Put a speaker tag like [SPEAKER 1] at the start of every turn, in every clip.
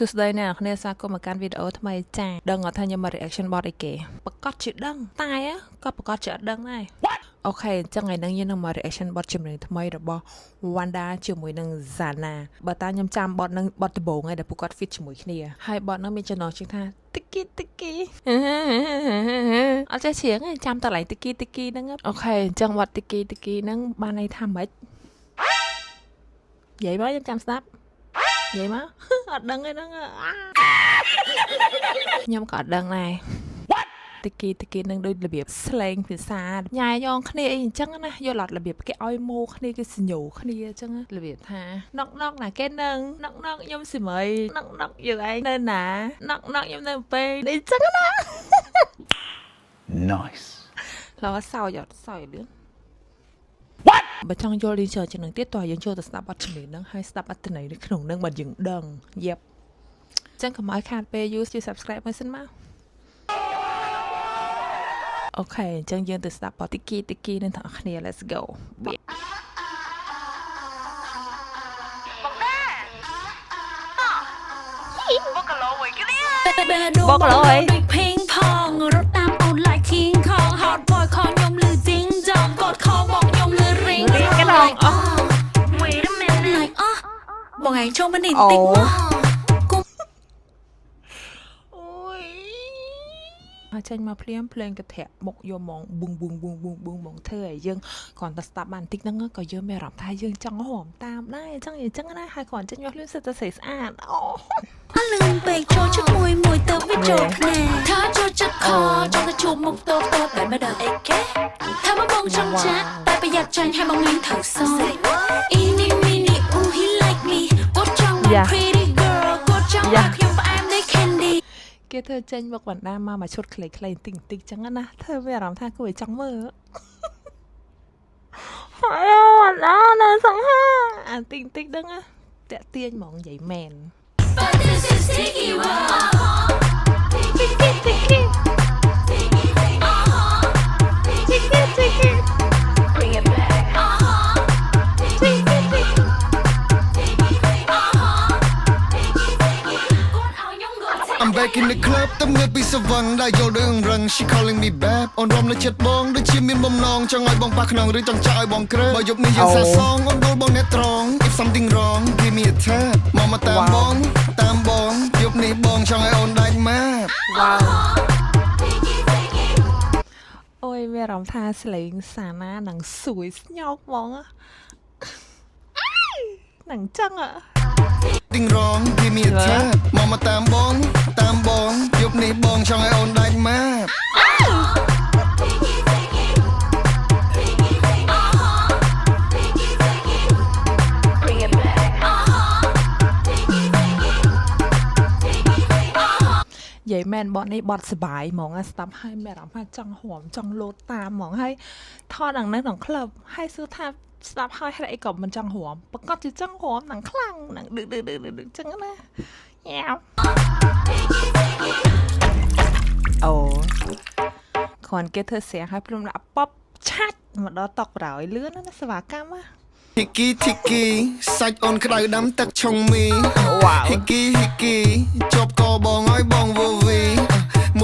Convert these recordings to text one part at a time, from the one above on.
[SPEAKER 1] សួស្តីអ្នកនរគ្នាស្វាគមន៍មកកាន់វីដេអូថ្មីចាដឹងអត់ថាខ្ញុំមក reaction បទអីគេប្រកាសជាដឹងតែក៏ប្រកាសជាអត់ដឹងដែរអូខេអញ្ចឹងថ្ងៃនេះយើងនឹងមក reaction បទចម្រៀងថ្មីរបស់ Wanda ជាមួយនឹង Zana បើតាខ្ញុំចាំបទនឹងបទដំបូងឯងដែលពួកគាត់ fit ជាមួយគ្នាហើយបទនឹងមានចំណងជើងថា Tiki អត់ចេះច្រៀងទេចាំតែឡៃ Tiki ហ្នឹងអូខេអញ្ចឹងបទ Tiki ហ្នឹងបានន័យថាម៉េចនិយាយមកខ្ញុំចាំស្ដាប់និយាយមកអត់ដឹងទេហ្នឹងខ្ញុំក៏អត់ដឹងដែរTiki នឹងដូចរបៀប slang ភាសាញ៉ាយយ៉ងគ្នាអីអញ្ចឹងណាយល់អត់របៀបគេឲ្យម៉ូគ្នាគេសញ្ញោគ្នាអញ្ចឹងរបៀបថាណុកណាគេនឹងណុកខ្ញុំសិម័យណុកយើងឯងនៅណាណុកខ្ញុំនៅពេលអញ្ចឹងណា
[SPEAKER 2] Nice
[SPEAKER 1] ឡោះសោយអត់សោយលឿនបើចង់យល់រីច្រើនជាងនឹងទៀតតើយើងចូលទៅស្ដាប់បទចម្រៀងហ្នឹងហើយស្ដាប់អត្ថន័យនៅក្នុងហ្នឹងបើយើងដឹងយ៉ាប់អញ្ចឹងកុំឲ្យខាតពេល use ជួយ subscribe មើលសិនមកអូខេអញ្ចឹងយើងទៅស្ដាប់បទ Tiki នឹងទាំងអស់គ្នា let's go បងកឡូវអី
[SPEAKER 3] พิงพองรถตามอุ่นไหลคิงคองฮอตบอยคอยมลือจริงจองกดคอบอกยมลือริง
[SPEAKER 1] cái đòn
[SPEAKER 3] wait a minute like บอกไงชงมันนิดติ๊กมั้ง
[SPEAKER 1] ចេញមកភ្លាមកធាក់មុខយកមកប៊ុងមកធ្វើឲ្យយើងគ្រាន់តែស្ដាប់បានបន្តិចហ្នឹងក៏យើងមានអារម្មណ៍ថាយើងចង់ហមតាមដែរអញ្ចឹងណាហើយគ្រាន់ចេញមកលឿនសិតតែស្អាត
[SPEAKER 3] អលឹងពេកចូលជិតមួយទៅវាចូលគ្នាថាចូលចិត្តខចង់ទៅជួបមុខតតតែមិនដឹងអីគេថាមកបងចង់ចាក់តែប្រយ័ត្នចាញ់ឲ្យបងមានថៅសងអ៊ីនីមីនីអូ he like me គាត់ចង់ pretty girl គាត់ចង់ខ្ញុំផ្អែមដូច candy
[SPEAKER 1] គេធ្វើចេញមកបណ្ដាមកឈុតខ្លីៗបន្តិចចឹងណាធ្វើវាអារម្មណ៍ថាគួរឲ្យចង់មើលហើយបណ្ដានៅសង្ហាអាតិចហ្នឹងតាក់ទាញហ្មងនិយាយមែន
[SPEAKER 3] But this is Tiki
[SPEAKER 1] Tiki Bring it back
[SPEAKER 2] I'm back in the club តំងើពីសវឹងដែលយល់រឿងរឹង She calling me back អូនរំលើចិត្តបងដូចជាមានបំណងចង់ឲ្យបងប៉ះខ្នងឬចង់ចាក់ឲ្យបងគ្រើបើយប់នេះយើងសាសងអូនដួលបងអ្នកត្រង់ If something wrong give me a tap មកតាមបងយប់នេះបងចង់ឲ្យអូនដាច់ម៉ាប់
[SPEAKER 1] Wow អូយមានអារម្មណ៍ថាស្លេងសាណានឹងសួយស្ញោកហ្មងនឹងចឹង
[SPEAKER 2] Something wrong give me a tap មកតាមបងយប់នេះបងចង់ឲ្យអូនដាច់ម៉ាប់
[SPEAKER 1] និយាយមែនបទនេះបទសបាយហ្មងស្ដាប់ហើយមានអារម្មណ៍ថាចង់ហមចង់លោតតាមហ្មងហើយថតដល់នៅក្នុងក្លឹបហើយសួរថាស្ដាប់ហើយហេតុអីក៏មិនចង់ហមប្រកាសជាចង់ហមនឹងខ្លាំងនឹងឌឺចឹងណាយ៉ាវអូគ្រាន់គេធ្វើស្រាងឲ្យភ្លុំដាក់ប៉ុបឆាច់មកដល់តុកប្រហើយលឿនណាសេវាកម្ម
[SPEAKER 2] Tiki សាច់អូនក្តៅដាំទឹកឆុងមី Hiki ជាប់កបងឲ្យបងវវី1 2អ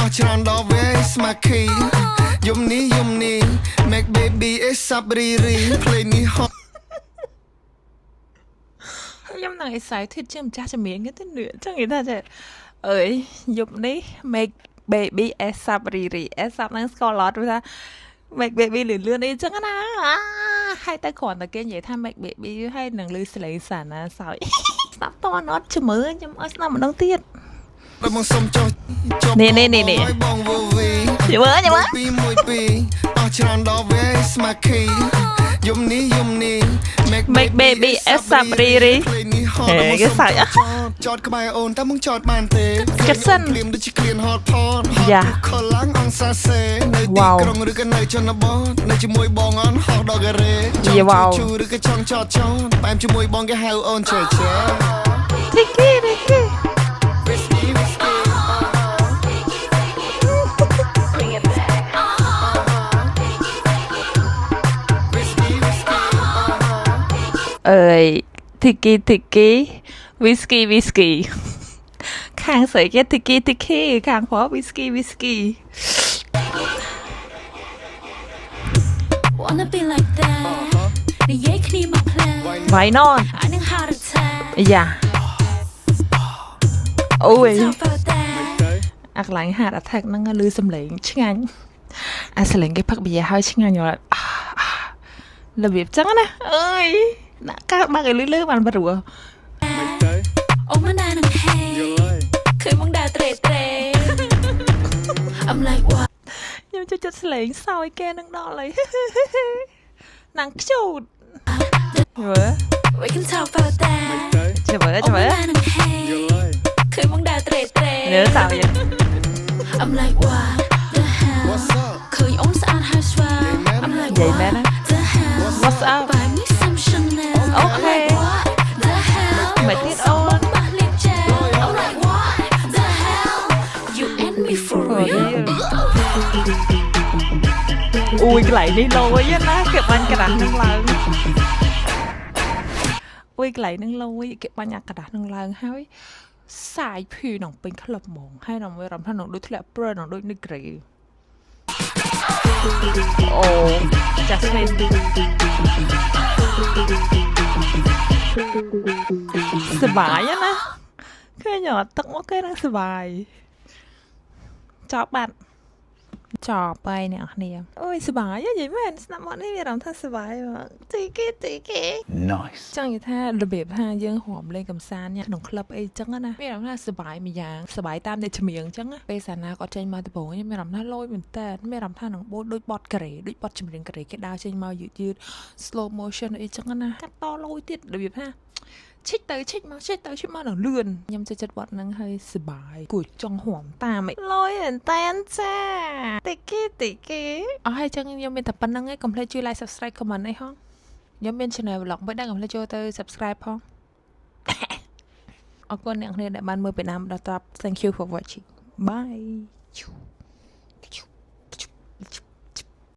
[SPEAKER 2] ស់ច្រើនដល់វាស្មាគីយំនេះ Make baby is sabriri play នេះហត់
[SPEAKER 1] ខ្ញុំនឹង excited ជាម្ចាស់ចម្រៀងទៅនឿចឹងនិយាយថាអើយយប់នេះ Make baby is sabriri នឹងស្គាល់អត់ថា make baby លឿនអីចឹងណាហើយតែគ្រាន់តែគេនិយាយថា make baby ហើយនឹងលឺស្លេងសាណាសោយស្ដាប់តអត់ជំរឿខ្ញុំអត់ស្ដាប់ម្ដងទៀត
[SPEAKER 2] បងសុំចុះ
[SPEAKER 1] នេះ
[SPEAKER 2] បងវវី
[SPEAKER 1] យមើ1 2
[SPEAKER 2] អស់ច្រើនដល់វាស្មាគីយំនេះ
[SPEAKER 1] Make baby as sabriri គេសើច
[SPEAKER 2] ចតក្បែរអូនតែมึงចតបានទេ
[SPEAKER 1] គិតសិន
[SPEAKER 2] ក្លៀមដូចជាក្លៀនហត់ផត
[SPEAKER 1] យ៉ា
[SPEAKER 2] ខឡើងអង្សាសេនៅទីក្រុងឬក៏នៅជនបទនៅជាមួយបងអនហោះដល់ការ៉េ
[SPEAKER 1] ជ
[SPEAKER 2] ូឬក៏ចង់ចតបែបជាមួយបងគេហៅអូនជើ
[SPEAKER 1] Tiki
[SPEAKER 2] Whiskey
[SPEAKER 1] អើយ Tiki whisky ខាងស្រីគេ tiki ខាងព្រោះ whisky
[SPEAKER 3] Wanna be like that និយាយគ្នាមកផ្លែ
[SPEAKER 1] Why not
[SPEAKER 3] អានឹងហៅរថា
[SPEAKER 1] យ៉ាអូយ
[SPEAKER 3] Talk about that
[SPEAKER 1] អាកន្លែង heart attack ហ្នឹងឮសំឡេងឆ្ងាញ់អាសំឡេងគេផឹកប៊ីយ៉ាហើយឆ្ងាញ់យល់របៀបចឹងណាអើយដាក់កាបើកឲ្យលឺបានព្រោះ
[SPEAKER 3] អូមិនដែរនឹងហេឃើញមកដើរត្រេ I'm like what
[SPEAKER 1] ខ្ញុំចូលចិត្តសលេងសោយគេនឹងដល់ហើយណាំងខ្ជូតមើល
[SPEAKER 3] We can talk about that
[SPEAKER 1] ចាំមើល
[SPEAKER 3] អូមិនដែរនឹងហេឃើញមកដើរត្រេ
[SPEAKER 1] មើលសោយ
[SPEAKER 3] I'm like what the hell
[SPEAKER 2] What's up
[SPEAKER 3] ឃើញអូនស្អាតហើយស្វា I'm like
[SPEAKER 1] និយាយ
[SPEAKER 3] what
[SPEAKER 1] មែនណា
[SPEAKER 3] the hell
[SPEAKER 1] What's up
[SPEAKER 3] Buy me some Chanel
[SPEAKER 1] Okay.
[SPEAKER 3] I'm like what the hell
[SPEAKER 1] មិនទៀតអូន
[SPEAKER 3] បាស់លេបចា I'm like what the hell You and me for real
[SPEAKER 1] អូយកន្លែងនេះលយណាគេបាញ់กระดาษនឹងឡើងអូយកន្លែងនឹងលយគេបាញ់អាกระดาษនឹងឡើងហើយសាយភីក្នុងពេញក្លឹបហ្មងហើយដល់មើលរំថានឹងដូចធ្លាក់ព្រើនឹងដូចនេះក្រេអូ Jasmine សបាយណាឃើញអត់ទឹកមកគេនឹងសបាយចប់បាត់ចប់ហើយអ្នកគ្នាអូយសបាយនិយាយមែនស្ដាប់មកនេះមានអារម្មណ៍ថាសបាយទីគេ
[SPEAKER 2] Nice
[SPEAKER 1] ចង់និយាយថារបៀបថាយើងរំលេងកំសាន្តក្នុងក្លឹបអីចឹងណាមានអារម្មណ៍ថាសបាយមួយយ៉ាងសបាយតាមអ្នកចម្រៀងចឹងពេលសាណាគាត់ចេញមកដំបូងមានអារម្មណ៍ថាលយមែនតើមានអារម្មណ៍ថានឹងបូតដូចបត់ការ៉េដូចបត់ចម្រៀងការ៉េគេដើរចេញមកយឺត slow motion អីចឹងណាកាត់តលយទៀតរបៀបថាឈិចទៅឈិចមកដល់លឿនខ្ញុំចូលចិត្តបត់ហ្នឹងហើយសបាយគួរចង់ហមតាមឯងលយមែនតើចាតិគេអស់ហើយចឹងខ្ញុំមានតែប៉ុណ្្នឹងឯងកុំភ្លេចជួយ like subscribe comment អីហងខ្ញុំមាន channel vlog មួយដែរកុំភ្លេចចូលទៅ subscribe ផងអរគុណអ្នកគ្នាដែលបានមើលពីដើមដល់ចប់ Thank you for watching bye